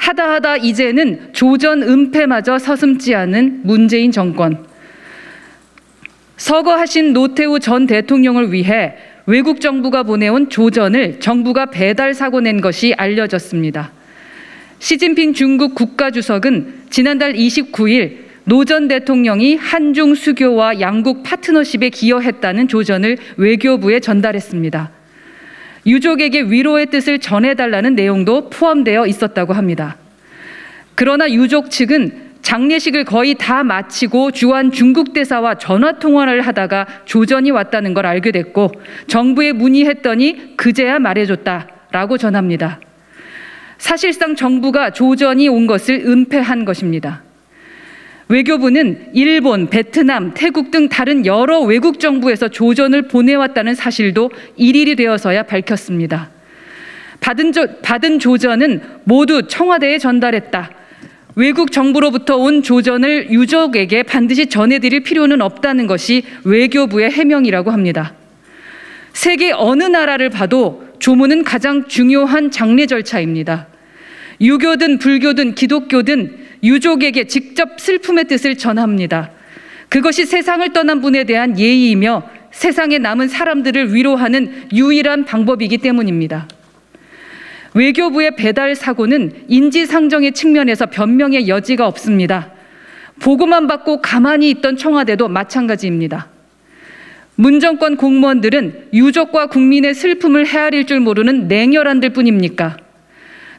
하다 이제는 조전 은폐마저 서슴지 않은 문재인 정권. 서거하신 노태우 전 대통령을 위해 외국 정부가 보내온 조전을 정부가 배달 사고 낸 것이 알려졌습니다. 시진핑 중국 국가주석은 지난달 29일 노 전 대통령이 한중 수교와 양국 파트너십에 기여했다는 조전을 외교부에 전달했습니다. 유족에게 위로의 뜻을 전해달라는 내용도 포함되어 있었다고 합니다. 그러나 유족 측은 장례식을 거의 다 마치고 주한 중국 대사와 전화 통화를 하다가 조전이 왔다는 걸 알게 됐고 정부에 문의했더니 그제야 말해줬다라고 전합니다. 사실상 정부가 조전이 온 것을 은폐한 것입니다. 외교부는 일본, 베트남, 태국 등 다른 여러 외국 정부에서 조전을 보내왔다는 사실도 일일이 되어서야 밝혔습니다. 받은 조전은 모두 청와대에 전달했다. 외국 정부로부터 온 조전을 유족에게 반드시 전해드릴 필요는 없다는 것이 외교부의 해명이라고 합니다. 세계 어느 나라를 봐도 조문은 가장 중요한 장례 절차입니다. 유교든 불교든 기독교든 유족에게 직접 슬픔의 뜻을 전합니다. 그것이 세상을 떠난 분에 대한 예의이며 세상에 남은 사람들을 위로하는 유일한 방법이기 때문입니다. 외교부의 배달 사고는 인지상정의 측면에서 변명의 여지가 없습니다. 보고만 받고 가만히 있던 청와대도 마찬가지입니다. 문 정권 공무원들은 유족과 국민의 슬픔을 헤아릴 줄 모르는 냉혈한들 뿐입니까?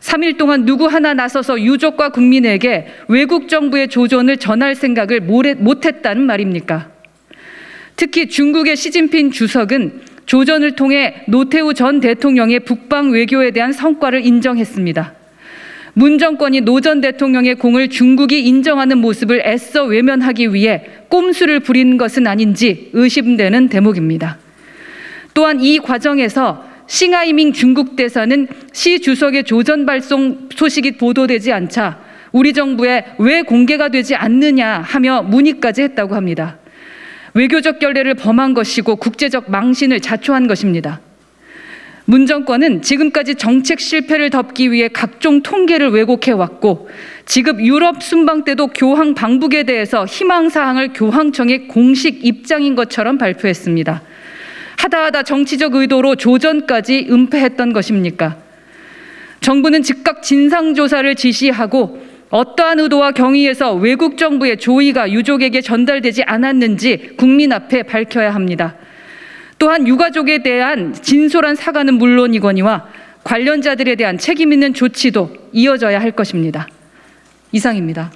3일 동안 누구 하나 나서서 유족과 국민에게 외국 정부의 조전을 전할 생각을 못했다는 말입니까? 특히 중국의 시진핑 주석은 조전을 통해 노태우 전 대통령의 북방 외교에 대한 성과를 인정했습니다. 문 정권이 노 전 대통령의 공을 중국이 인정하는 모습을 애써 외면하기 위해 꼼수를 부린 것은 아닌지 의심되는 대목입니다. 또한 이 과정에서 싱하이밍 중국 대사는 시 주석의 조전 발송 소식이 보도되지 않자 우리 정부에 왜 공개가 되지 않느냐 하며 문의까지 했다고 합니다. 외교적 결례를 범한 것이고 국제적 망신을 자초한 것입니다. 문 정권은 지금까지 정책 실패를 덮기 위해 각종 통계를 왜곡해왔고 지급 유럽 순방 때도 교황 방북에 대해서 희망사항을 교황청의 공식 입장인 것처럼 발표했습니다. 하다 정치적 의도로 조전까지 은폐했던 것입니까? 정부는 즉각 진상조사를 지시하고 어떠한 의도와 경위에서 외국 정부의 조의가 유족에게 전달되지 않았는지 국민 앞에 밝혀야 합니다. 또한 유가족에 대한 진솔한 사과는 물론이거니와 관련자들에 대한 책임 있는 조치도 이어져야 할 것입니다. 이상입니다.